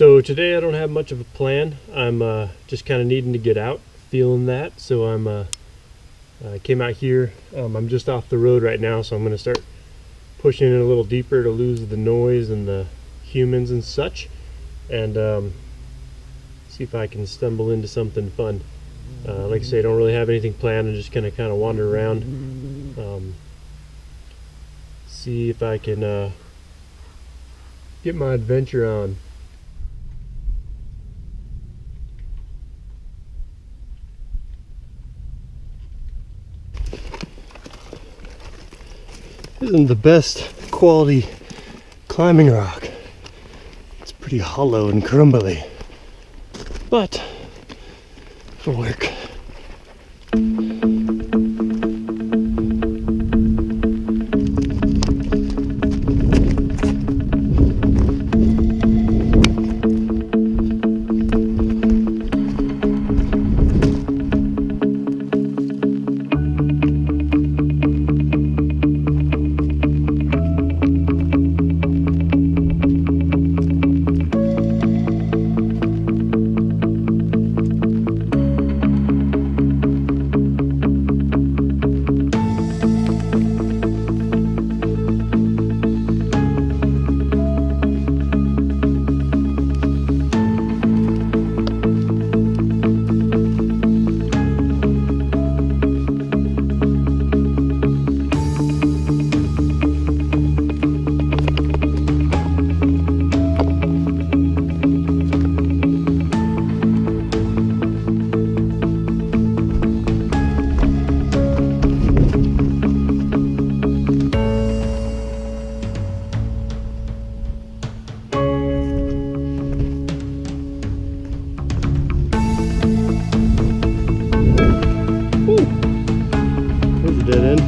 So today I don't have much of a plan. I'm just kind of needing to get out, feeling that. So I came out here. I'm just off the road right now, so I'm going to start pushing in a little deeper to lose the noise and the humans and such, and see if I can stumble into something fun. Like I say, I don't really have anything planned. I'm just going to kind of wander around, see if I can get my adventure on. Isn't the best quality climbing rock. It's pretty hollow and crumbly, but it'll work. Dead end.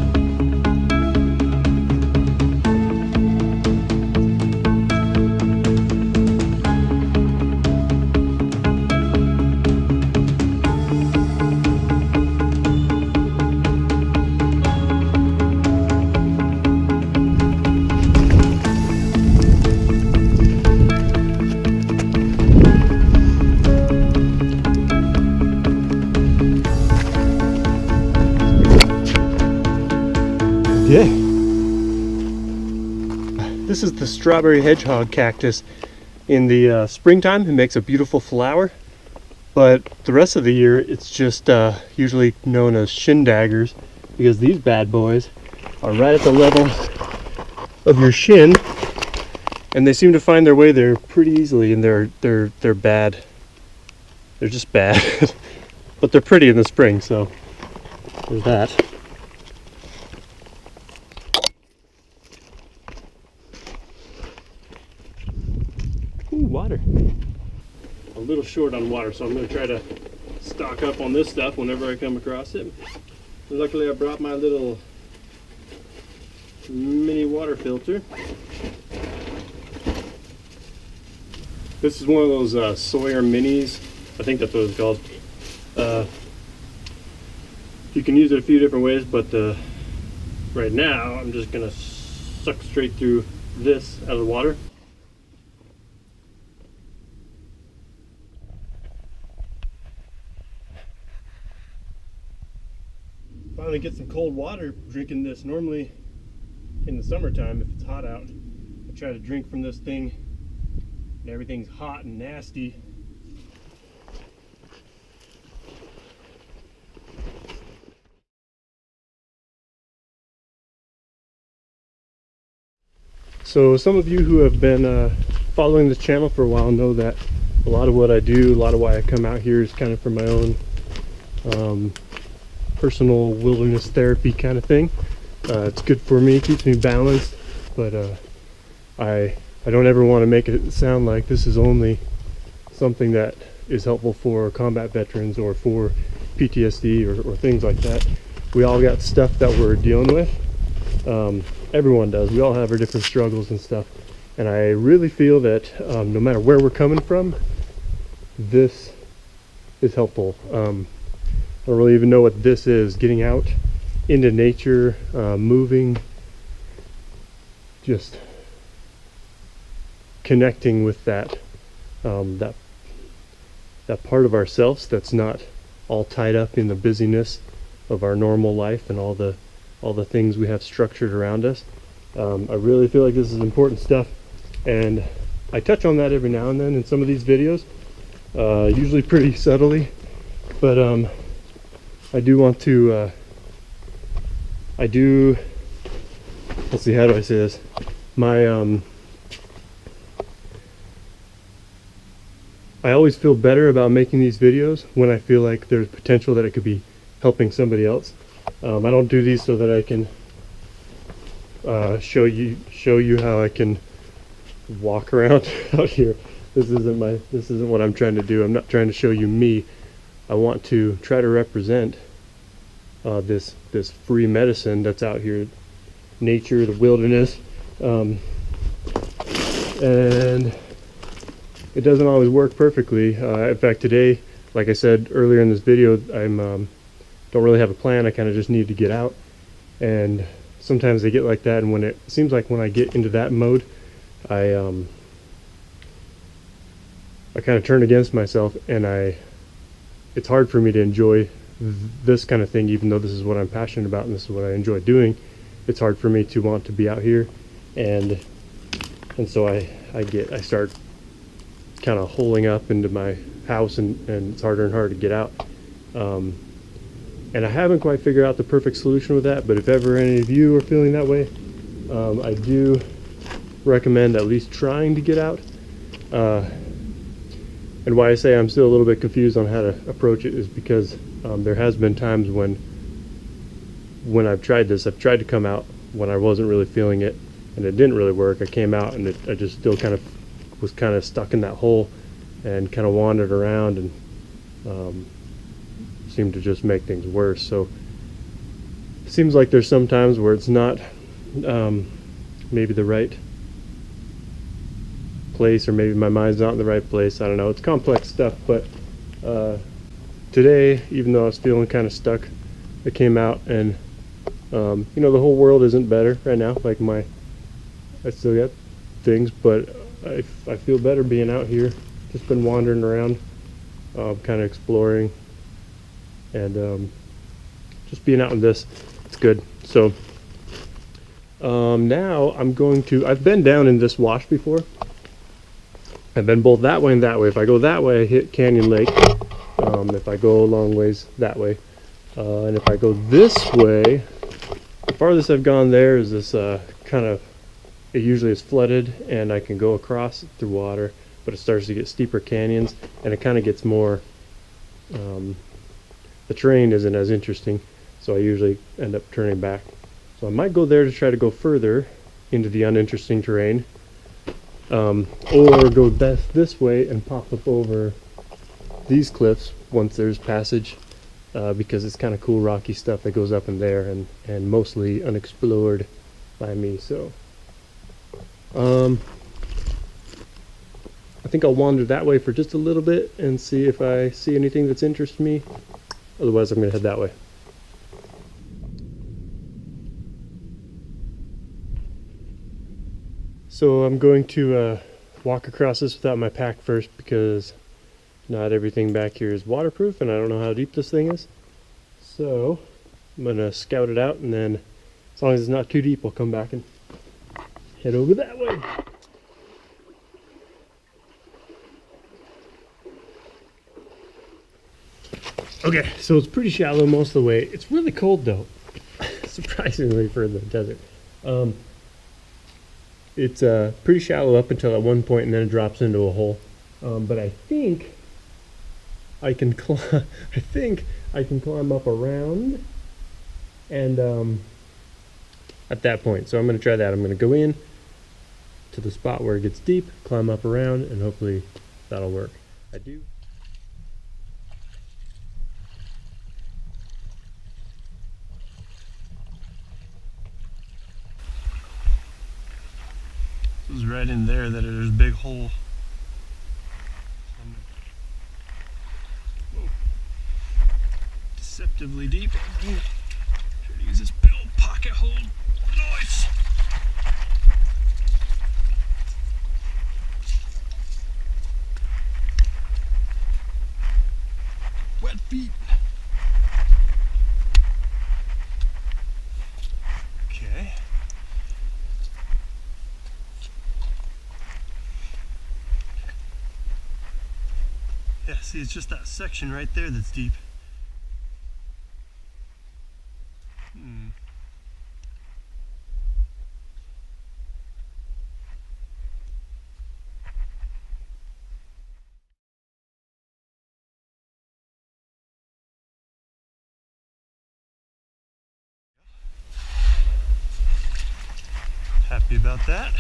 Yeah. This is the strawberry hedgehog cactus. In the springtime it makes a beautiful flower, but the rest of the year it's just usually known as shin daggers, because these bad boys are right at the level of your shin, and they seem to find their way there pretty easily, and they're bad. They're just bad. But they're pretty in the spring, so there's that. Ooh, water. A little short on water, so I'm going to try to stock up on this stuff whenever I come across it. Luckily I brought my little mini water filter. This is one of those Sawyer minis. I think that's what it's called. You can use it a few different ways, but right now I'm just going to suck straight through this out of the water. Finally get some cold water drinking this. Normally in the summertime, if it's hot out, I try to drink from this thing and everything's hot and nasty. So some of you who have been following this channel for a while know that a lot of what I do, a lot of why I come out here is kind of for my own personal wilderness therapy kind of thing. It's good for me, keeps me balanced, but I don't ever want to make it sound like this is only something that is helpful for combat veterans or for PTSD or things like that. We all got stuff that we're dealing with. Everyone does. We all have our different struggles and stuff, and I really feel that no matter where we're coming from, this is helpful. I don't really even know what this is. Getting out into nature, moving, just connecting with that that part of ourselves that's not all tied up in the busyness of our normal life and all the things we have structured around us. I really feel like this is important stuff, and I touch on that every now and then in some of these videos, usually pretty subtly, but I do want to let's see, how do I say this? I always feel better about making these videos when I feel like there's potential that it could be helping somebody else. I don't do these so that I can show you how I can walk around out here. This isn't what I'm trying to do. I'm not trying to show you me. I want to try to represent this free medicine that's out here, nature, the wilderness, and it doesn't always work perfectly. In fact, today, like I said earlier in this video, don't really have a plan. I kind of just need to get out, and sometimes I get like that, and when it seems like when I get into that mode, I kind of turn against myself, and it's hard for me to enjoy this kind of thing, even though this is what I'm passionate about and this is what I enjoy doing. It's hard for me to want to be out here, and so I start kind of holing up into my house, and it's harder and harder to get out. And I haven't quite figured out the perfect solution with that, but if ever any of you are feeling that way, I do recommend at least trying to get out. And why I say I'm still a little bit confused on how to approach it is because there has been times when I've tried this. I've tried to come out when I wasn't really feeling it, and it didn't really work. I came out, and I just still was kind of stuck in that hole and kind of wandered around, and seemed to just make things worse. So it seems like there's some times where it's not maybe the right place, or maybe my mind's not in the right place. I don't know. It's complex stuff, but today, even though I was feeling kind of stuck, I came out, and you know, the whole world isn't better right now. Like I still got things, but I feel better being out here. Just been wandering around, kind of exploring, and just being out in this, it's good. So now I'm going to, I've been down in this wash before. I've been both that way and that way. If I go that way, I hit Canyon Lake. If I go a long ways that way, and if I go this way, the farthest I've gone there is this kind of, it usually is flooded, and I can go across through water, but it starts to get steeper canyons, and it kind of gets more, the terrain isn't as interesting, so I usually end up turning back. So I might go there to try to go further into the uninteresting terrain, or go this way and pop up over these cliffs once there's passage, because it's kind of cool rocky stuff that goes up in there, and mostly unexplored by me. So I think I'll wander that way for just a little bit and see if I see anything that's interested me. Otherwise, I'm going to head that way. So I'm going to walk across this without my pack first, because not everything back here is waterproof, and I don't know how deep this thing is. So I'm going to scout it out, and then as long as it's not too deep, I'll come back and head over that way. Okay, so it's pretty shallow most of the way. It's really cold though, surprisingly for the desert. It's pretty shallow up until at one point, and then it drops into a hole. But I think I can climb. I think I can climb up around, and at that point. So I'm going to try that. I'm going to go in to the spot where it gets deep, climb up around, and hopefully that'll work. I do. It was right in there that there's a big hole. Deceptively deep. Try to use this big old pocket hole. Nice. Yeah, see, it's just that section right there that's deep. Happy about that.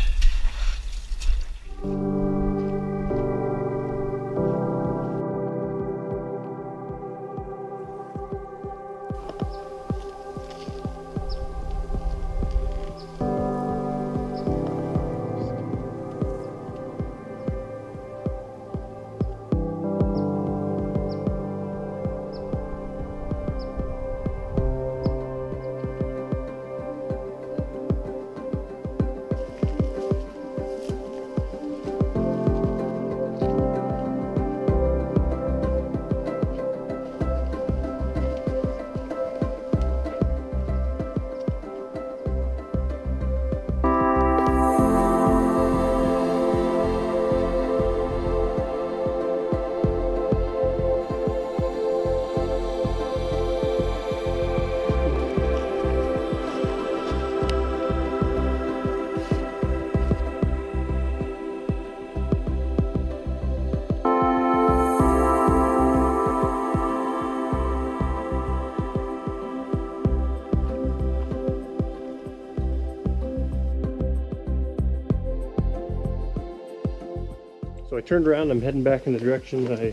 So I turned around, I'm heading back in the direction I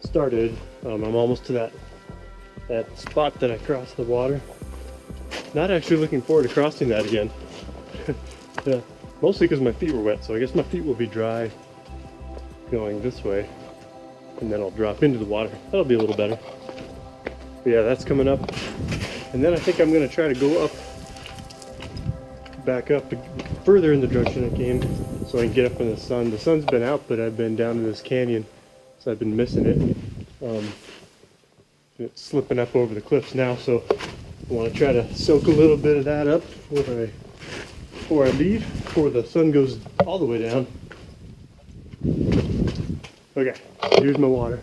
started. I'm almost to that spot that I crossed the water. Not actually looking forward to crossing that again. Yeah, mostly because my feet were wet, so I guess my feet will be dry going this way. And then I'll drop into the water. That'll be a little better. But yeah, that's coming up. And then I think I'm going to try to go up, back up further in the direction I came so I can get up in the sun. The sun's been out, but I've been down in this canyon, so I've been missing it. It's slipping up over the cliffs now, so I want to try to soak a little bit of that up before I leave, before the sun goes all the way down. Okay, here's my water.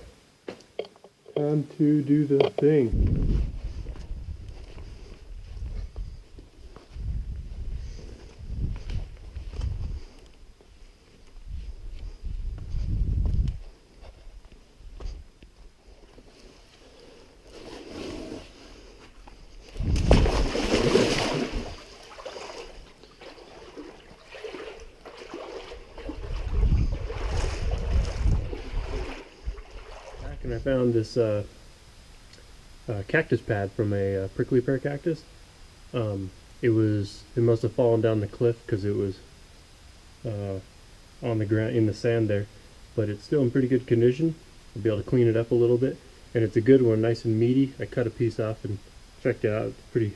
Time to do the thing. And I found this cactus pad from a prickly pear cactus. It must have fallen down the cliff because it was on the ground in the sand there, but it's still in pretty good condition. I'll be able to clean it up a little bit, and it's a good one, nice and meaty. I cut a piece off and checked it out. It's pretty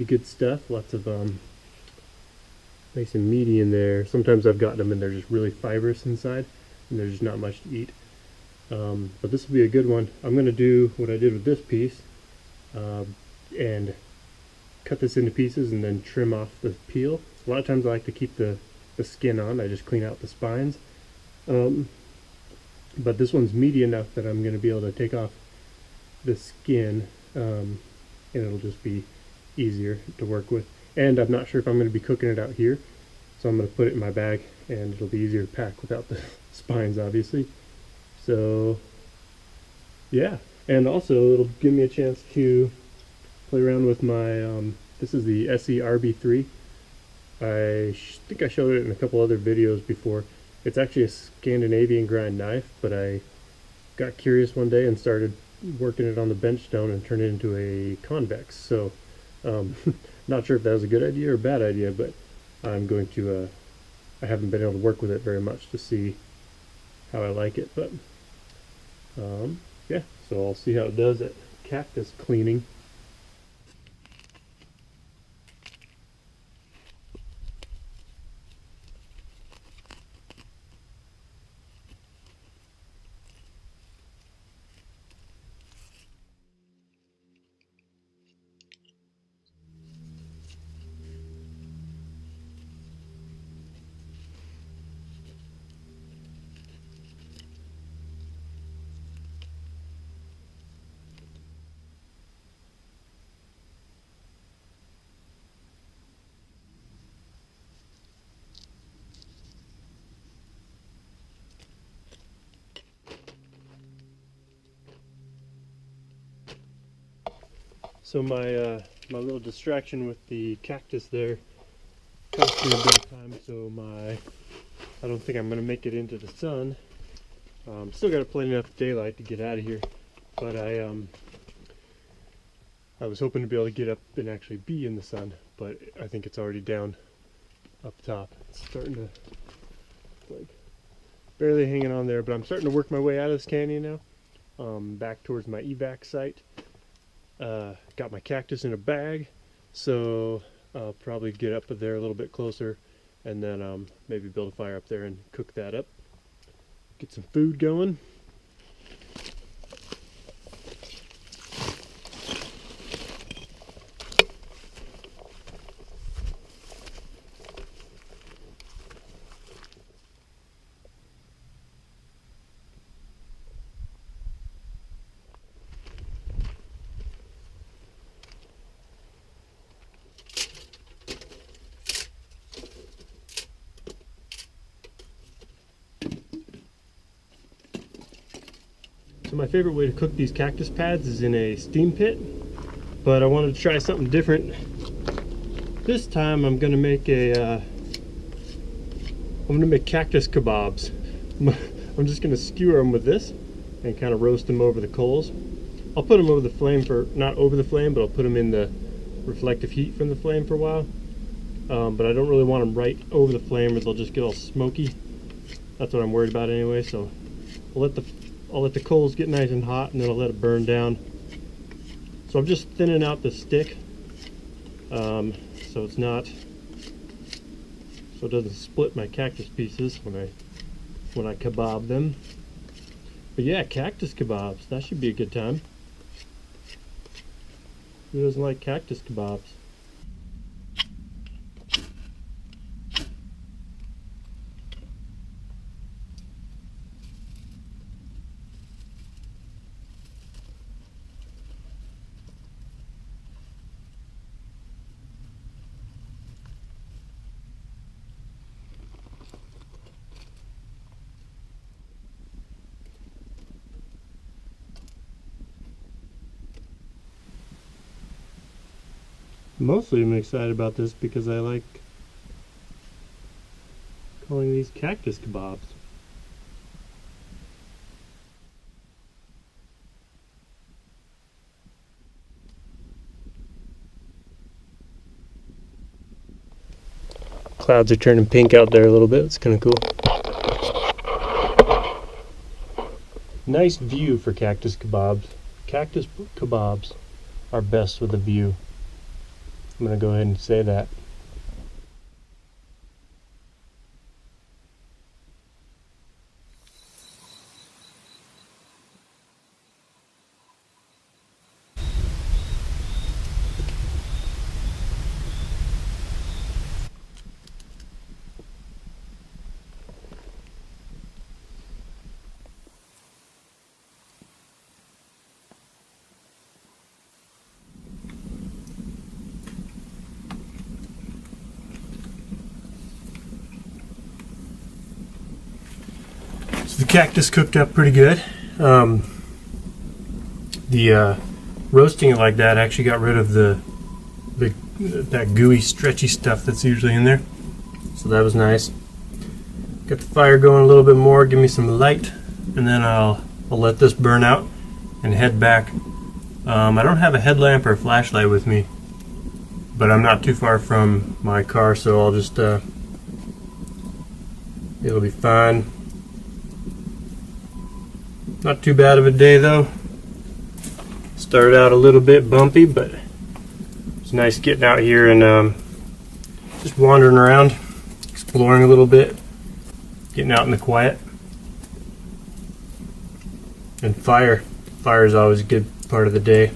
good stuff. Lots of nice and meaty in there. Sometimes I've gotten them and they're just really fibrous inside, and there's just not much to eat. But this will be a good one. I'm going to do what I did with this piece and cut this into pieces and then trim off the peel. A lot of times I like to keep the skin on. I just clean out the spines. But this one's meaty enough that I'm going to be able to take off the skin and it'll just be easier to work with. And I'm not sure if I'm going to be cooking it out here, so I'm going to put it in my bag and it'll be easier to pack without the spines, obviously. So yeah, and also it'll give me a chance to play around with my this is the SE-RB3. I think I showed it in a couple other videos before. It's actually a Scandinavian grind knife, but I got curious one day and started working it on the bench stone and turned it into a convex. So not sure if that was a good idea or a bad idea, but I'm going to I haven't been able to work with it very much to see how I like it, but yeah, so I'll see how it does at cactus cleaning. So my little distraction with the cactus there cost me a bit of time, so I don't think I'm gonna make it into the sun. Still got plenty enough daylight to get out of here, but I was hoping to be able to get up and actually be in the sun, but I think it's already down up top. It's starting to, like, barely hanging on there, but I'm starting to work my way out of this canyon now, back towards my evac site. Got my cactus in a bag, so I'll probably get up there a little bit closer and then maybe build a fire up there and cook that up. Get some food going. So my favorite way to cook these cactus pads is in a steam pit, but I wanted to try something different. This time I'm gonna make cactus kebabs. I'm just gonna skewer them with this and kind of roast them over the coals. I'll put them over the flame not over the flame, but I'll put them in the reflective heat from the flame for a while. But I don't really want them right over the flame or they'll just get all smoky. That's what I'm worried about anyway, so I'll let the coals get nice and hot and then I'll let it burn down. So I'm just thinning out the stick so it doesn't split my cactus pieces when I kebab them. But yeah, cactus kebabs, that should be a good time. Who doesn't like cactus kebabs? Mostly I'm excited about this because I like calling these cactus kebabs. Clouds are turning pink out there a little bit. It's kind of cool. Nice view for cactus kebabs. Cactus kebabs are best with a view. I'm going to go ahead and say that. The cactus cooked up pretty good. The roasting it like that actually got rid of that gooey, stretchy stuff that's usually in there. So that was nice. Got the fire going a little bit more, give me some light, and then I'll let this burn out and head back. I don't have a headlamp or a flashlight with me, but I'm not too far from my car, so I'll just it'll be fine. Not too bad of a day though. Started out a little bit bumpy, but it's nice getting out here and just wandering around, exploring a little bit, getting out in the quiet. And fire is always a good part of the day.